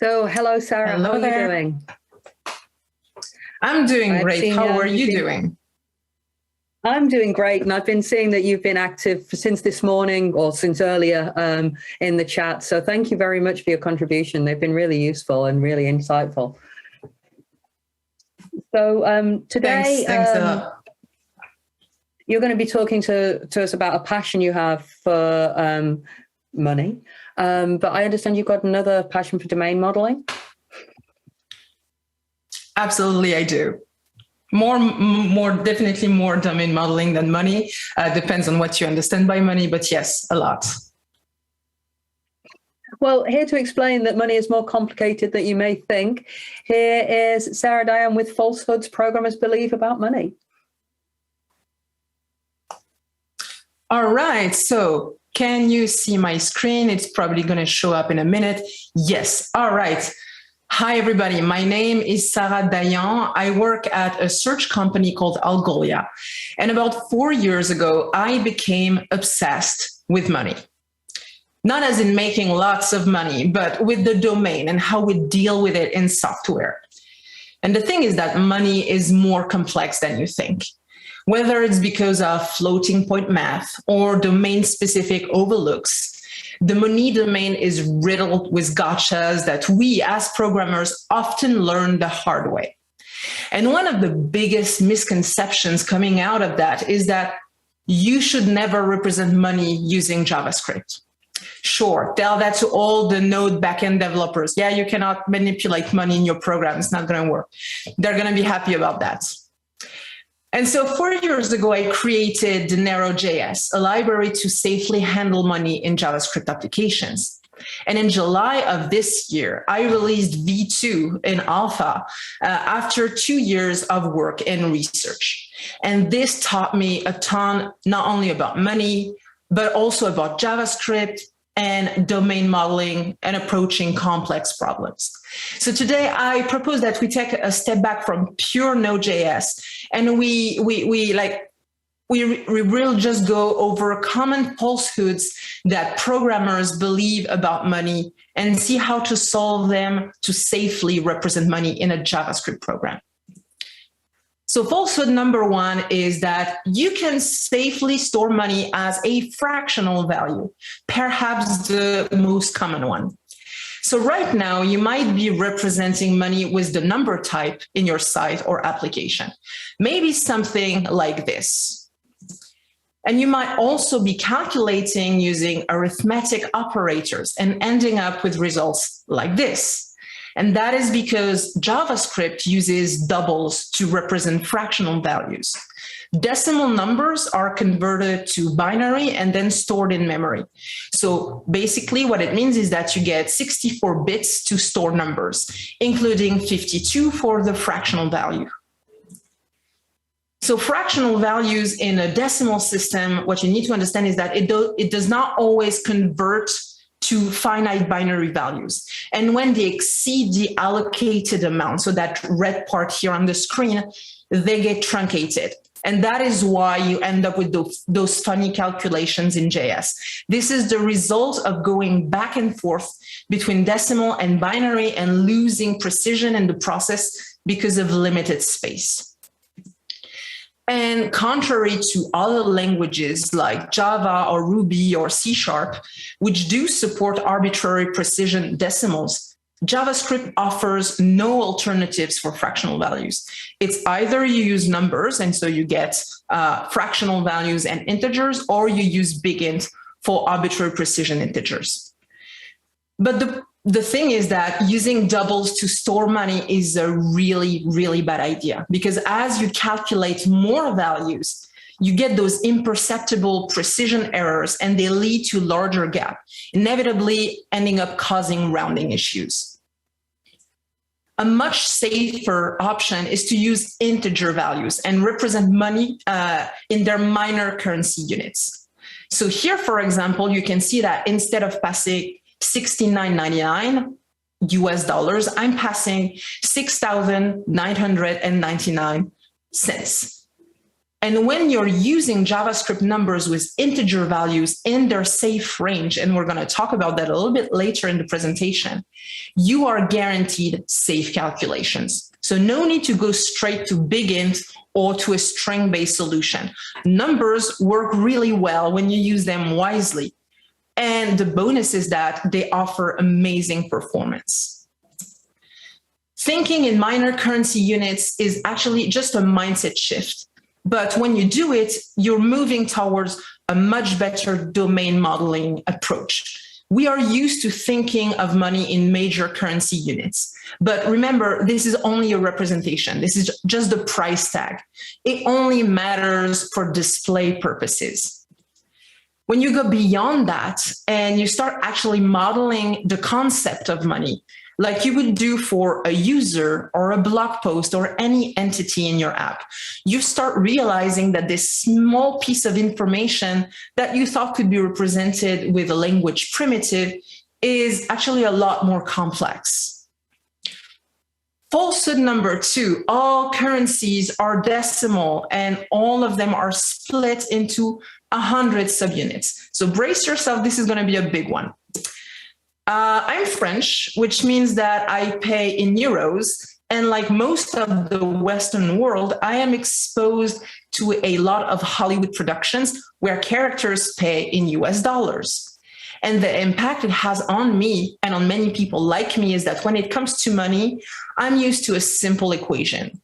So, hello, Sarah. Hello How are there. you doing? I'm doing great. How are you doing? I'm doing great. And I've been seeing that you've been active since this morning or since earlier in the chat. So thank you very much for your contribution. They've been really useful and really insightful. So today, Thanks a lot. You're going to be talking to us about a passion you have for money. But I understand you've got another passion for domain modeling. Absolutely, I do. Definitely more domain modeling than money. Depends on what you understand by money, but yes, a lot. Well, here to explain that money is more complicated than you may think, here is Sarah Dayan with Falsehoods, Programmers Believe About Money. All right, so can you see my screen? It's probably going to show up in a minute. Yes, all right. Hi, everybody. My name is Sarah Dayan. I work at a search company called Algolia. And about 4 years ago, I became obsessed with money. Not as in making lots of money, but with the domain and how we deal with it in software. And the thing is that money is more complex than you think. Whether it's because of floating point math or domain-specific overlooks, the money domain is riddled with gotchas that we as programmers often learn the hard way. And one of the biggest misconceptions coming out of that is that you should never represent money using JavaScript. Sure, tell that to all the Node backend developers. Yeah, you cannot manipulate money in your program. It's not going to work. They're going to be happy about that. And so 4 years ago, I created Dinero.js, a library to safely handle money in JavaScript applications. And in July of this year, I released V2 in alpha after 2 years of work and research. And this taught me a ton, not only about money, but also about JavaScript and domain modeling and approaching complex problems. So today I propose that we take a step back from pure Node.js and we will just go over common falsehoods that programmers believe about money and see how to solve them to safely represent money in a JavaScript program. So falsehood number one is that you can safely store money as a fractional value, perhaps the most common one. So right now, you might be representing money with the number type in your site or application, maybe something like this. And you might also be calculating using arithmetic operators and ending up with results like this. And that is because JavaScript uses doubles to represent fractional values. Decimal numbers are converted to binary and then stored in memory. So basically what it means is that you get 64 bits to store numbers, including 52 for the fractional value. So fractional values in a decimal system, what you need to understand is that it does not always convert to finite binary values. And when they exceed the allocated amount, so that red part here on the screen, they get truncated. And that is why you end up with those funny calculations in JS. This is the result of going back and forth between decimal and binary and losing precision in the process because of limited space. And contrary to other languages like Java or Ruby or C#, which do support arbitrary precision decimals, JavaScript offers no alternatives for fractional values. It's either you use numbers, and so you get fractional values and integers, or you use BigInt for arbitrary precision integers. But the thing is that using doubles to store money is a really, really bad idea, because as you calculate more values, you get those imperceptible precision errors and they lead to larger gap, inevitably ending up causing rounding issues. A much safer option is to use integer values and represent money in their minor currency units. So here, for example, you can see that instead of passing $69.99 US dollars, I'm passing 6,999 cents. And when you're using JavaScript numbers with integer values in their safe range, and we're going to talk about that a little bit later in the presentation, you are guaranteed safe calculations. So no need to go straight to big int or to a string-based solution. Numbers work really well when you use them wisely. And the bonus is that they offer amazing performance. Thinking in minor currency units is actually just a mindset shift. But when you do it, you're moving towards a much better domain modeling approach. We are used to thinking of money in major currency units. But remember, this is only a representation. This is just the price tag. It only matters for display purposes. When you go beyond that and you start actually modeling the concept of money, like you would do for a user or a blog post or any entity in your app, you start realizing that this small piece of information that you thought could be represented with a language primitive is actually a lot more complex. Falsehood number 2, all currencies are decimal and all of them are split into 100 subunits. So brace yourself, this is going to be a big one. I'm French, which means that I pay in euros. And like most of the Western world, I am exposed to a lot of Hollywood productions where characters pay in US dollars. And the impact it has on me and on many people like me is that when it comes to money, I'm used to a simple equation.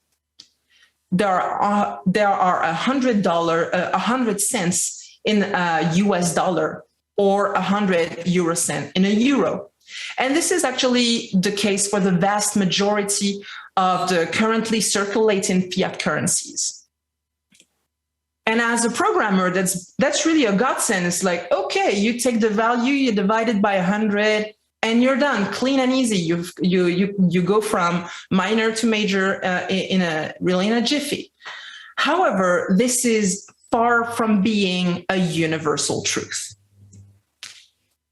There are $100 cents in a US dollar, or 100 euro cent in a euro. And this is actually the case for the vast majority of the currently circulating fiat currencies. And as a programmer, that's really a godsend. It's like, okay, you take the value, you divide it by 100, and you're done, clean and easy. You go from minor to major in a jiffy. However, this is far from being a universal truth.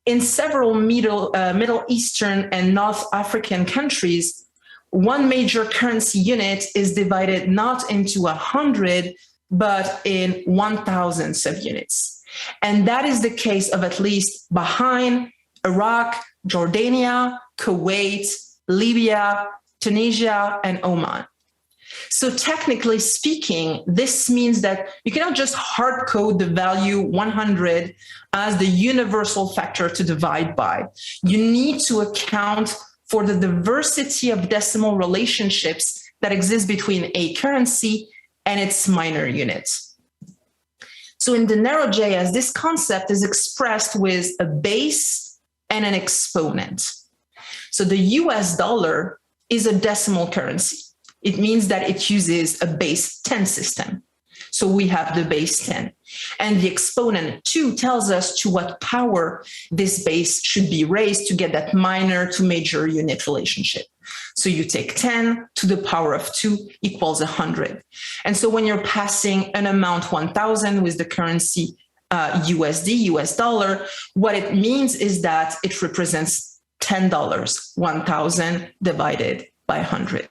In several Middle Eastern and North African countries, one major currency unit is divided not into 100, but in 1,000 subunits. And that is the case of at least Bahrain, Iraq, Jordania, Kuwait, Libya, Tunisia, and Oman. So technically speaking, this means that you cannot just hard code the value 100 as the universal factor to divide by. You need to account for the diversity of decimal relationships that exist between a currency and its minor units. So in Dinero.js, this concept is expressed with a base and an exponent. So the US dollar is a decimal currency. It means that it uses a base 10 system. So we have the base 10. And the exponent 2 tells us to what power this base should be raised to get that minor to major unit relationship. So you take 10 to the power of 2 equals 100. And so when you're passing an amount 1,000 with the currency USD, US dollar, what it means is that it represents $10, 1,000 divided by 100.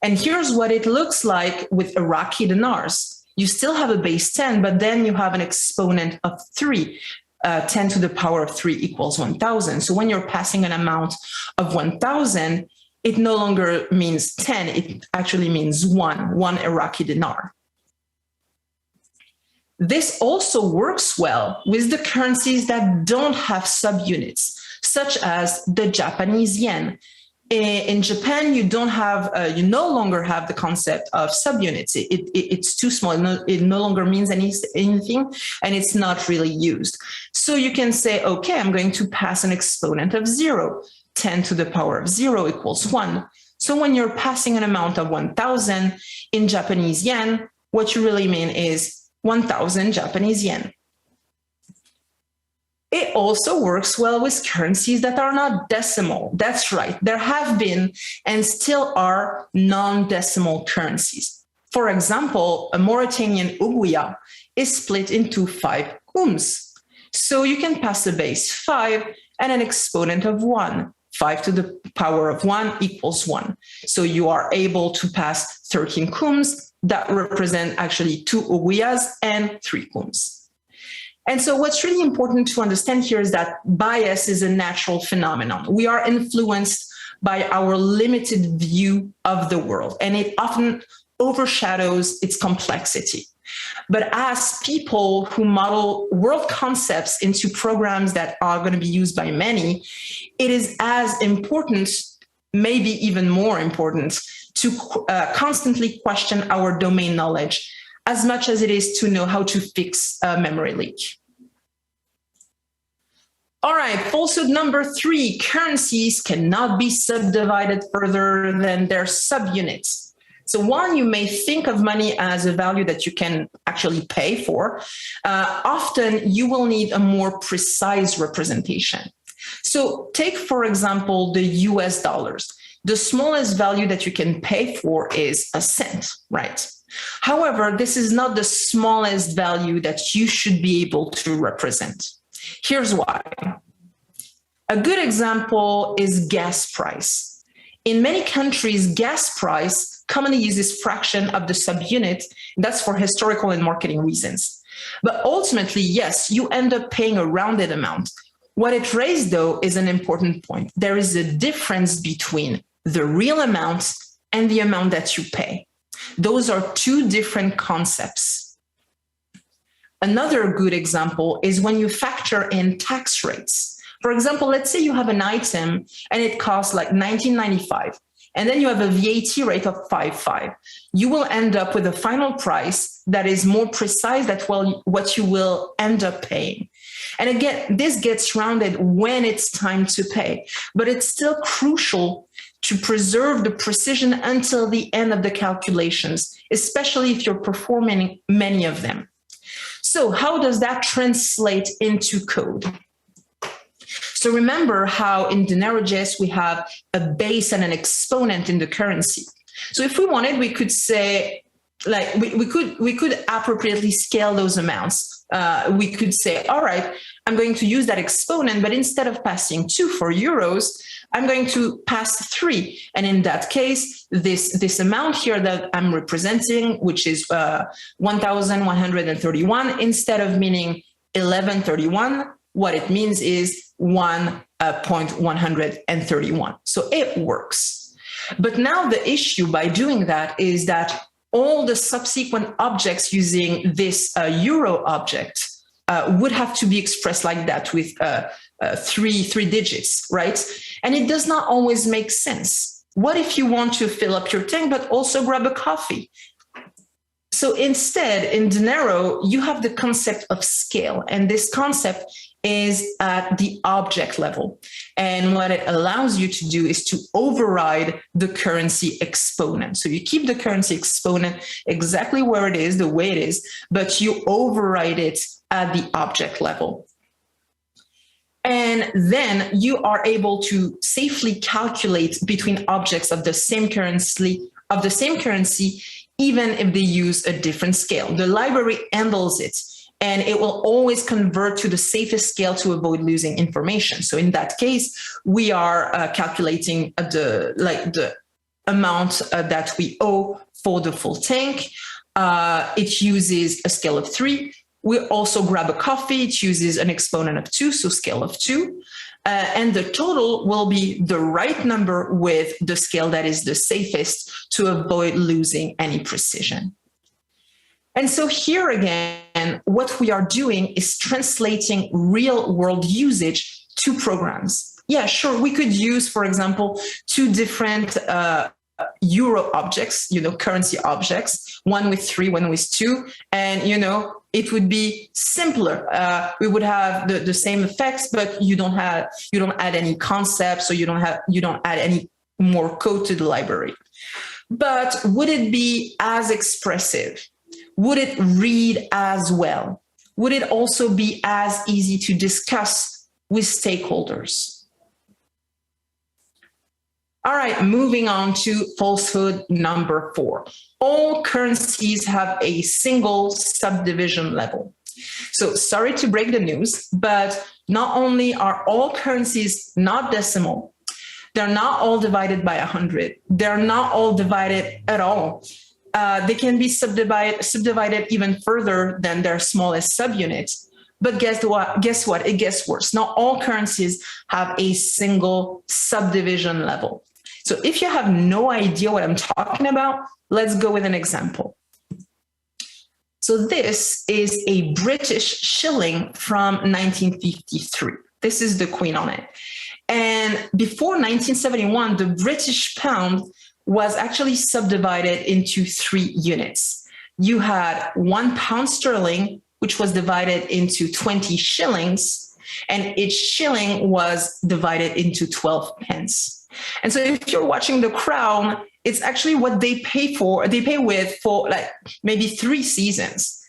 And here's what it looks like with Iraqi dinars. You still have a base 10, but then you have an exponent of 3. 10 to the power of 3 equals 1,000. So when you're passing an amount of 1,000, it no longer means 10. It actually means one Iraqi dinar. This also works well with the currencies that don't have subunits, such as the Japanese yen. In Japan, you no longer have the concept of subunits. It's too small. It no longer means anything, and it's not really used. So you can say, okay, I'm going to pass an exponent of 0. 10 to the power of 0 equals 1. So when you're passing an amount of 1,000 in Japanese yen, what you really mean is 1,000 Japanese yen. It also works well with currencies that are not decimal. That's right. There have been and still are non-decimal currencies. For example, a Mauritanian ouguiya is split into 5 So you can pass a base 5 and an exponent of 1. 5 to the power of 1 equals 1. So you are able to pass 13 that represent actually 2 Oguyas and 3 Kums. And so what's really important to understand here is that bias is a natural phenomenon. We are influenced by our limited view of the world, and it often overshadows its complexity. But as people who model world concepts into programs that are going to be used by many, it is as important, maybe even more important, to constantly question our domain knowledge as much as it is to know how to fix a memory leak. All right, falsehood number 3, currencies cannot be subdivided further than their subunits. So while you may think of money as a value that you can actually pay for, often you will need a more precise representation. So take, for example, the US dollars. The smallest value that you can pay for is a cent, right? However, this is not the smallest value that you should be able to represent. Here's why. A good example is gas price. In many countries, gas price commonly uses fraction of the subunit. That's for historical and marketing reasons. But ultimately, yes, you end up paying a rounded amount. What it raised, though, is an important point. There is a difference between the real amount and the amount that you pay. Those are 2 different concepts. Another good example is when you factor in tax rates. For example, let's say you have an item and it costs like $19.95, and then you have a VAT rate of 5.5. You will end up with a final price that is more precise than what you will end up paying. And again, this gets rounded when it's time to pay, but it's still crucial to preserve the precision until the end of the calculations, especially if you're performing many of them. So how does that translate into code? So remember how in Dinero.js we have a base and an exponent in the currency. So if we wanted, we could say, like, we could appropriately scale those amounts. We could say, all right, I'm going to use that exponent, but instead of passing 2 for euros, I'm going to pass 3. And in that case, this amount here that I'm representing, which is 1,131, instead of meaning 1131, what it means is 1.131. So it works. But now the issue by doing that is that all the subsequent objects using this euro object would have to be expressed like that with three digits, right? And it does not always make sense. What if you want to fill up your tank, but also grab a coffee? So instead, in Dinero, you have the concept of scale, and this concept is at the object level. And what it allows you to do is to override the currency exponent. So you keep the currency exponent exactly where it is, the way it is, but you override it at the object level. And then you are able to safely calculate between objects of the same currency, even if they use a different scale. The library handles it, and it will always convert to the safest scale to avoid losing information. So in that case, we are calculating the amount that we owe for the full tank. It uses a scale of 3. We also grab a coffee. It uses an exponent of 2, so scale of 2. And the total will be the right number with the scale that is the safest to avoid losing any precision. And so here again, what we are doing is translating real world usage to programs. Yeah, sure, we could use, for example, 2 different euro objects, currency objects, one with 3, one with 2, and, it would be simpler. We would have the same effects, but you don't add any concepts, so you don't add any more code to the library. But would it be as expressive? Would it read as well? Would it also be as easy to discuss with stakeholders? All right, moving on to falsehood number 4. All currencies have a single subdivision level. So sorry to break the news, but not only are all currencies not decimal, they're not all divided by 100. They're not all divided at all. They can be subdivided even further than their smallest subunit. But guess what? It gets worse. Not all currencies have a single subdivision level. So if you have no idea what I'm talking about, let's go with an example. So this is a British shilling from 1953. This is the Queen on it. And before 1971, the British pound was actually subdivided into 3 units. You had £1 sterling, which was divided into 20 shillings, and each shilling was divided into 12 pence. And so if you're watching The Crown, it's actually what they pay with for like maybe 3 seasons.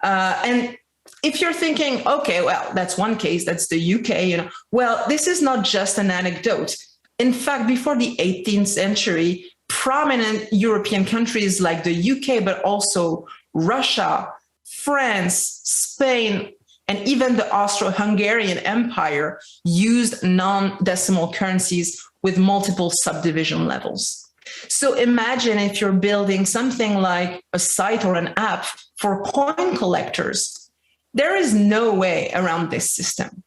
And if you're thinking, okay, well, that's one case, that's the UK, well, this is not just an anecdote. In fact, before the 18th century, prominent European countries like the UK, but also Russia, France, Spain, and even the Austro-Hungarian Empire used non-decimal currencies with multiple subdivision levels. So imagine if you're building something like a site or an app for coin collectors. There is no way around this system.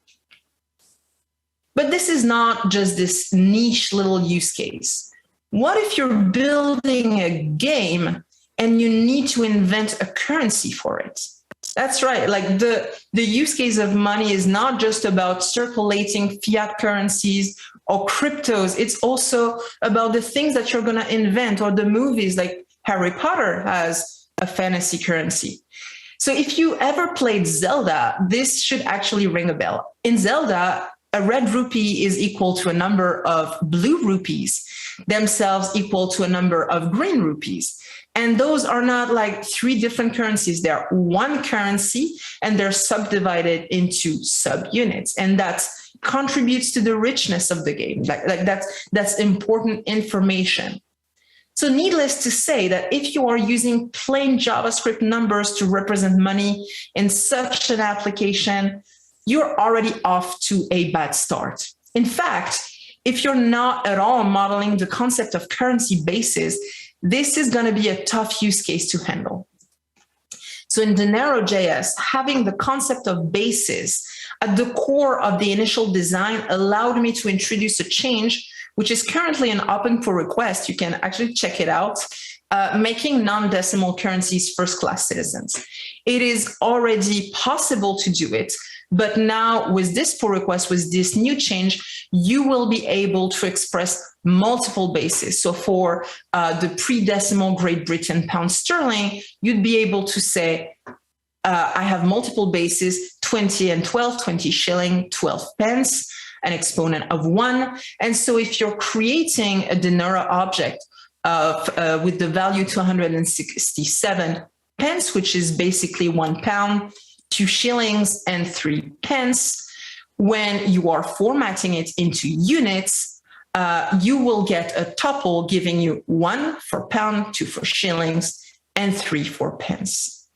But this is not just this niche little use case. What if you're building a game and you need to invent a currency for it? That's right. Like the use case of money is not just about circulating fiat currencies or cryptos. It's also about the things that you're going to invent, or the movies like Harry Potter has a fantasy currency. So if you ever played Zelda, this should actually ring a bell. In Zelda, a red rupee is equal to a number of blue rupees, themselves equal to a number of green rupees. And those are not like 3 different currencies. They're one currency, and they're subdivided into subunits. And that contributes to the richness of the game. Like that's important information. So needless to say that if you are using plain JavaScript numbers to represent money in such an application, you're already off to a bad start. In fact, if you're not at all modeling the concept of currency bases, this is going to be a tough use case to handle. So in Dinero.js, having the concept of bases at the core of the initial design allowed me to introduce a change, which is currently an open pull request. You can actually check it out, making non-decimal currencies first-class citizens. It is already possible to do it, but now with this pull request, with this new change, you will be able to express multiple bases. So for the pre-decimal Great Britain pound sterling, you'd be able to say, I have multiple bases, 20 and 12, 20 shilling, 12 pence, an exponent of 1. And so if you're creating a Dinero object with the value 267 pence, which is basically £1, 2 shillings, and 3 pence, when you are formatting it into units, you will get a tuple giving you 1 for pound, 2 for shillings, and 3 for pence.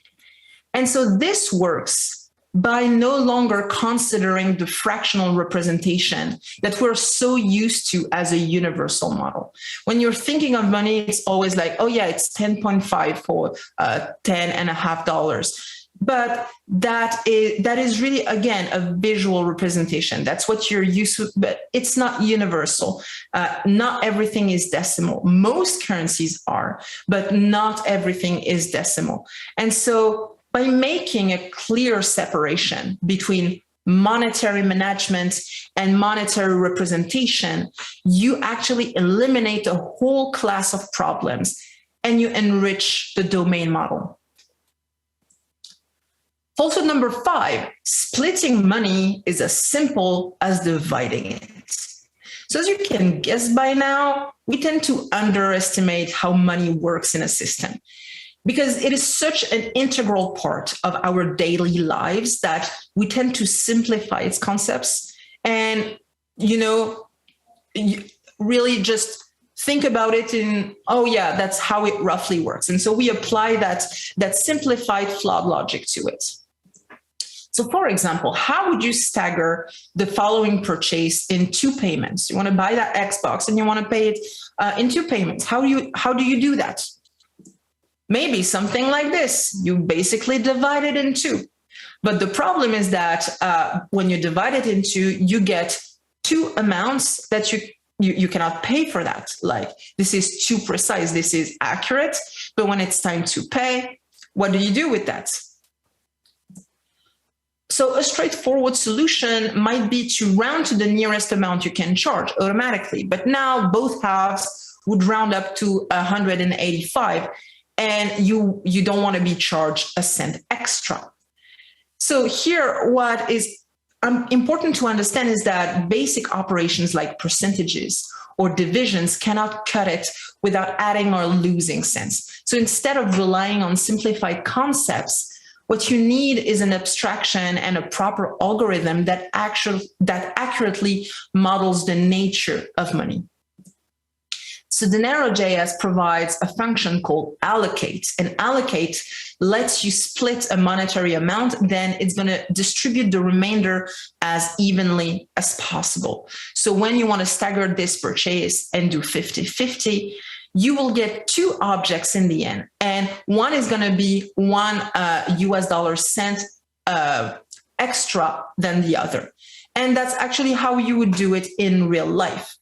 And so this works by no longer considering the fractional representation that we're so used to as a universal model. When you're thinking of money, it's always like, oh yeah, it's 10.5 for $10.50. But that is really, again, a visual representation. That's what you're used to, but it's not universal. Not everything is decimal. Most currencies are, but not everything is decimal. And so by making a clear separation between monetary management and monetary representation, you actually eliminate a whole class of problems and you enrich the domain model. Also, number 5, splitting money is as simple as dividing it. So as you can guess by now, we tend to underestimate how money works in a system because it is such an integral part of our daily lives that we tend to simplify its concepts and, really just think about it in, oh yeah, that's how it roughly works. And so we apply that simplified flawed logic to it. So for example, how would you stagger the following purchase in 2 payments? You want to buy that Xbox and you want to pay it in 2 payments. How do you do that? Maybe something like this. You basically divide it in two. But the problem is that when you divide it in two, you get two amounts that you cannot pay for that. Like, this is too precise, this is accurate, but when it's time to pay, what do you do with that? So a straightforward solution might be to round to the nearest amount you can charge automatically. But now both halves would round up to 185, and you don't want to be charged a cent extra. So here, what is important to understand is that basic operations like percentages or divisions cannot cut it without adding or losing cents. So instead of relying on simplified concepts, what you need is an abstraction and a proper algorithm that accurately models the nature of money. So Dinero.js provides a function called allocate, and allocate lets you split a monetary amount, then it's going to distribute the remainder as evenly as possible. So when you want to stagger this purchase and do 50-50, you will get two objects in the end, and one is going to be one US dollar cent extra than the other. And that's actually how you would do it in real life.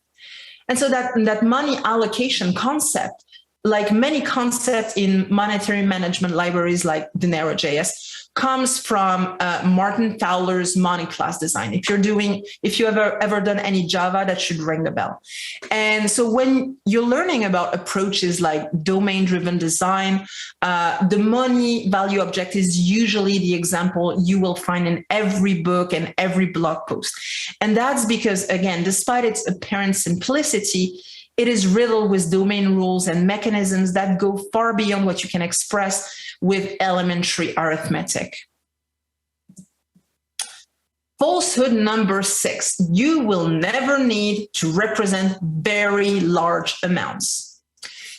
And so that money allocation concept, like many concepts in monetary management libraries like Dinero.js, comes from Martin Fowler's money class design. If you ever done any Java, that should ring a bell. And so when you're learning about approaches like domain-driven design, the money value object is usually the example you will find in every book and every blog post. And that's because, again, despite its apparent simplicity, it is riddled with domain rules and mechanisms that go far beyond what you can express with elementary arithmetic. Falsehood number 6, you will never need to represent very large amounts.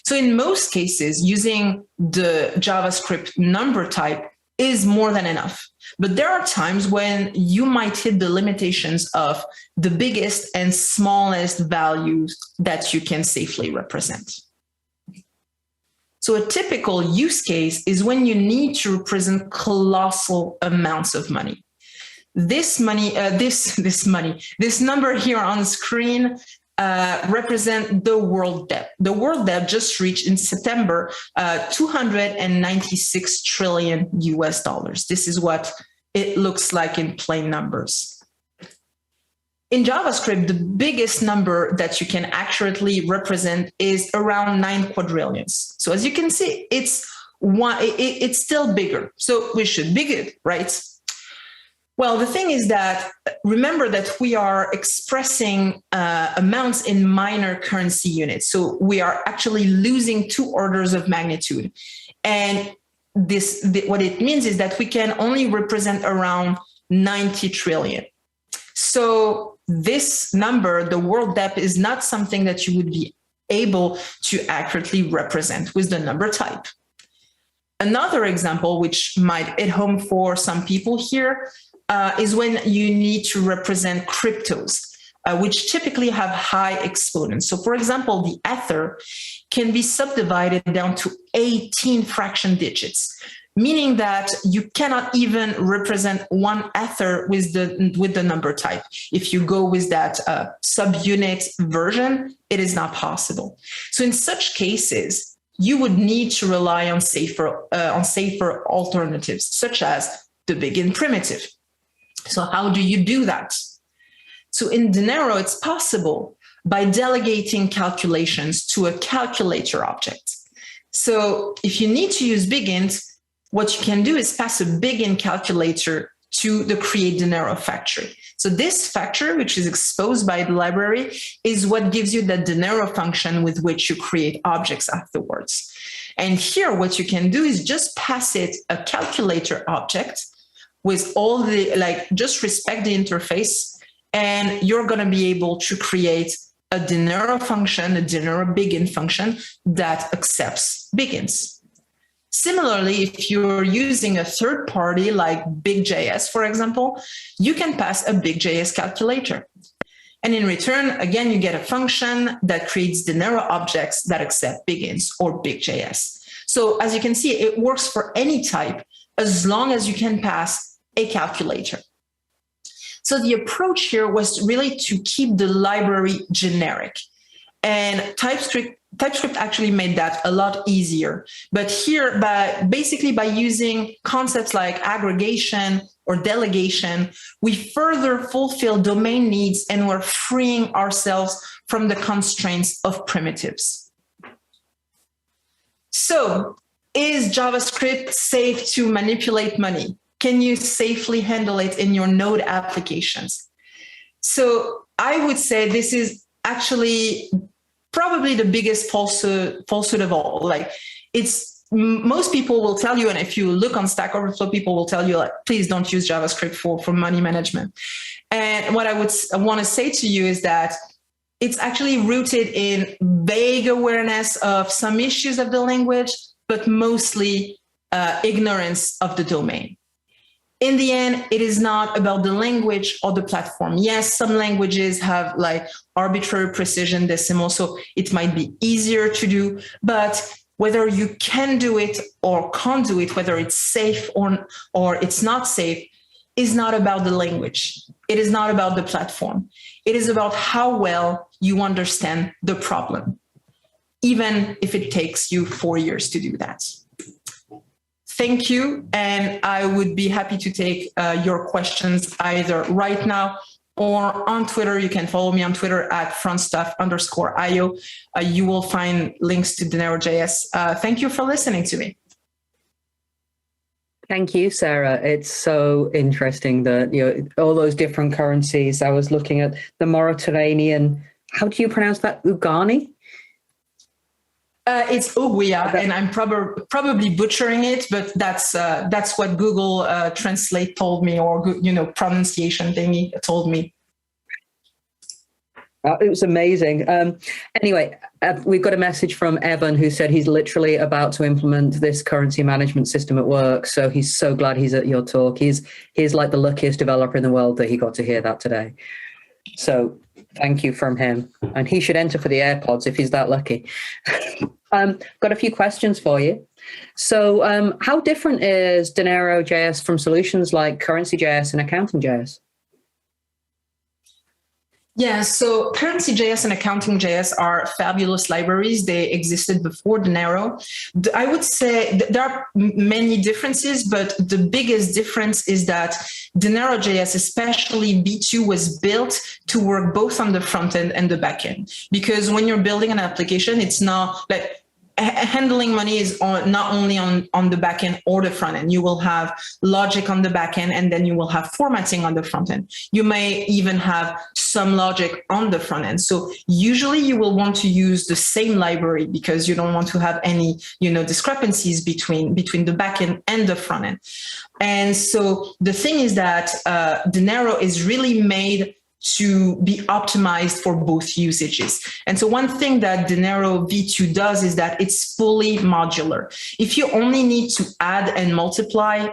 So in most cases, using the JavaScript number type is more than enough. But there are times when you might hit the limitations of the biggest and smallest values that you can safely represent. So a typical use case is when you need to represent colossal amounts of money. This number here on screen represent the world debt. The world debt just reached in September 296 trillion US dollars. This is what it looks like in plain numbers. In JavaScript, the biggest number that you can accurately represent is around 9 quadrillions. So as you can see, it's still bigger. So we should be good, right? Well, the thing is that, remember that we are expressing amounts in minor currency units. So we are actually losing 2 orders of magnitude. And what it means is that we can only represent around 90 trillion. So this number, the world debt, is not something that you would be able to accurately represent with the number type. Another example, which might hit home for some people here, is when you need to represent cryptos, which typically have high exponents. So for example, the Ether can be subdivided down to 18 fraction digits, meaning that you cannot even represent one Ether with the number type. If you go with that subunit version, it is not possible. So in such cases, you would need to rely on safer alternatives, such as the begin primitive. So how do you do that? So in Dinero, it's possible by delegating calculations to a calculator object. So if you need to use begins, what you can do is pass a begin calculator to the create Dinero factory. So this factory, which is exposed by the library, is what gives you the Dinero function with which you create objects afterwards. And here, what you can do is just pass it a calculator object with all the, just respect the interface, and you're going to be able to create a Dinero function, a Dinero begin function that accepts begins. Similarly, if you're using a third party like Big.js, for example, you can pass a Big.js calculator. And in return, again, you get a function that creates Dinero objects that accept begins or Big.js. So as you can see, it works for any type as long as you can pass a calculator. So the approach here was really to keep the library generic. And TypeScript actually made that a lot easier. But here, basically by using concepts like aggregation or delegation, we further fulfill domain needs and we're freeing ourselves from the constraints of primitives. So, is JavaScript safe to manipulate money? Can you safely handle it in your Node applications? So I would say this is actually probably the biggest falsehood of all. Like, most people will tell you, and if you look on Stack Overflow, people will tell you, like, please don't use JavaScript for money management. And what I want to say to you is that it's actually rooted in vague awareness of some issues of the language, but mostly ignorance of the domain. In the end, it is not about the language or the platform. Yes, some languages have like arbitrary precision decimal, so it might be easier to do, but whether you can do it or can't do it, whether it's safe or it's not safe, is not about the language. It is not about the platform. It is about how well you understand the problem, even if it takes you 4 years to do that. Thank you, and I would be happy to take your questions either right now or on Twitter. You can follow me on Twitter at frontstuff_io. You will find links to Dinero.js. Thank you for listening to me. Thank you, Sarah. It's so interesting that, you know, all those different currencies. I was looking at the Mauritanian. How do you pronounce that? Ugani? It's Oguya, and I'm probably butchering it, but that's what Google Translate told me, or pronunciation thingy told me. It was amazing. Anyway, we've got a message from Evan who said he's literally about to implement this currency management system at work. So he's so glad he's at your talk. He's like the luckiest developer in the world that he got to hear that today. So thank you from him. And he should enter for the AirPods if he's that lucky. Got a few questions for you. So how different is Dinero.js from solutions like Currencies.js and Accounting.js? Yeah, so Currencies.js and Accounting.js are fabulous libraries. They existed before Dinero. I would say there are many differences, but the biggest difference is that Dinero.js, especially V2, was built to work both on the front end and the back end. Because when you're building an application, it's not like handling money is not only on the back end or the front end. You will have logic on the back end, and then you will have formatting on the front end. You may even have some logic on the front end. So usually you will want to use the same library because you don't want to have any, discrepancies between the back end and the front end. And so the thing is that Dinero is really made to be optimized for both usages. And so one thing that Dinero V2 does is that it's fully modular. If you only need to add and multiply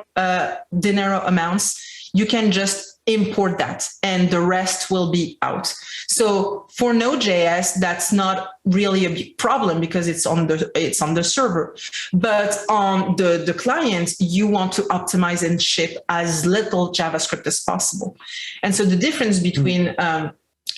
Dinero amounts, you can just import that and the rest will be out. So for Node.js, that's not really a big problem because it's on the server. But on the client, you want to optimize and ship as little JavaScript as possible. And so the difference between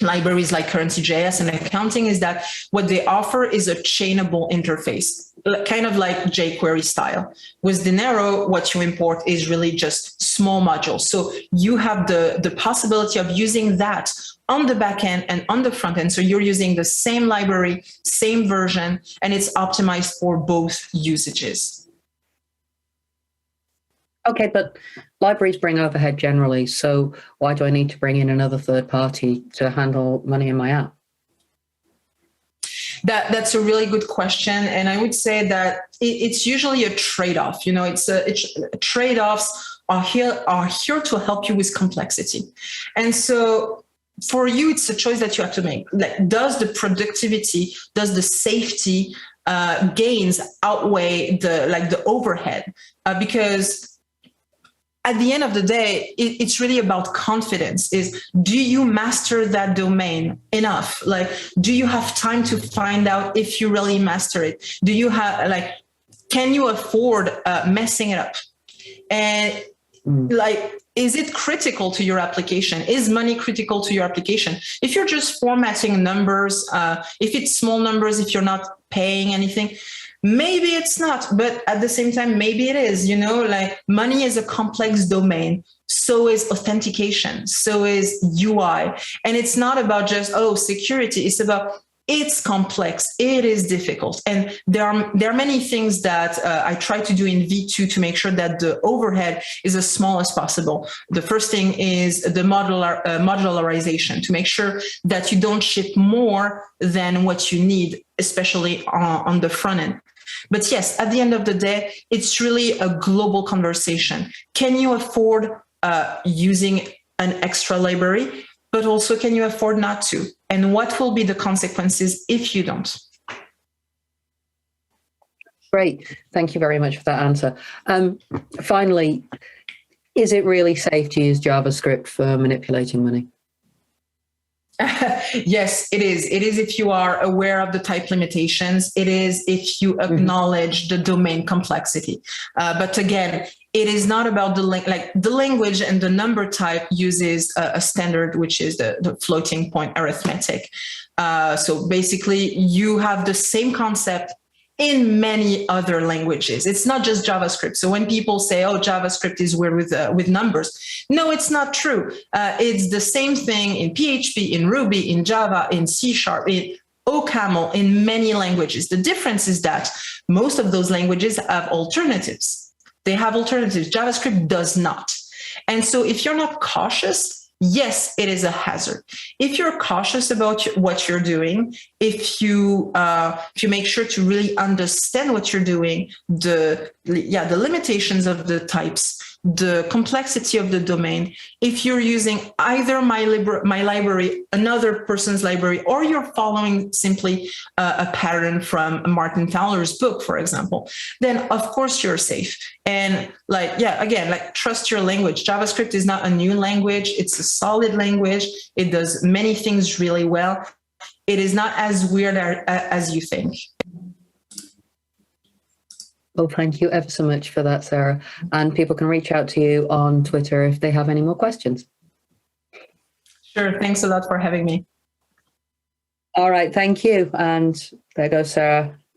libraries like Currencies.js and Accounting is that what they offer is a chainable interface, kind of like jQuery style. With Dinero, what you import is really just small modules. So you have the possibility of using that on the back end and on the front end. So you're using the same library, same version, and it's optimized for both usages. Okay, but libraries bring overhead generally. So why do I need to bring in another third party to handle money in my app? That's a really good question. And I would say that it's usually a trade-off. Trade-offs are here to help you with complexity. And so for you, it's a choice that you have to make. Like, does the productivity, does the safety gains outweigh the overhead? Because at the end of the day, it's really about confidence. Do you master that domain enough? Like, do you have time to find out if you really master it? Do you have can you afford messing it up? And like, is it critical to your application? Is money critical to your application? If you're just formatting numbers, if it's small numbers, if you're not paying anything, maybe it's not, but at the same time, maybe it is, you know, like money is a complex domain. So is authentication, so is UI. And it's not about just, oh, security. It's about, it's complex, it is difficult. And there are many things that I try to do in V2 to make sure that the overhead is as small as possible. The first thing is the modularization, to make sure that you don't ship more than what you need, especially on the front end. But yes, at the end of the day, it's really a global conversation. Can you afford using an extra library? But also, can you afford not to? And what will be the consequences if you don't? Great. Thank you very much for that answer. Finally, is it really safe to use JavaScript for manipulating money? Yes, it is. It is if you are aware of the type limitations. It is if you acknowledge the domain complexity. But again, it is not about the language, and the number type uses a standard, which is the floating point arithmetic. So basically, you have the same concept in many other languages. It's not just JavaScript. So when people say, oh, JavaScript is weird with numbers, no, it's not true. It's the same thing in PHP, in Ruby, in Java, in C#, in OCaml, in many languages. The difference is that most of those languages have alternatives. They have alternatives. JavaScript does not. And so if you're not cautious, yes, it is a hazard. If you're cautious about what you're doing, if you make sure to really understand what you're doing, the limitations of the types, the complexity of the domain, if you're using either my library, another person's library, or you're following simply a pattern from Martin Fowler's book, for example, then of course you're safe. And trust your language. JavaScript is not a new language. It's a solid language. It does many things really well. It is not as weird as you think. Well, thank you ever so much for that, Sarah. And people can reach out to you on Twitter if they have any more questions. Sure. Thanks a lot for having me. All right. Thank you. And there goes Sarah.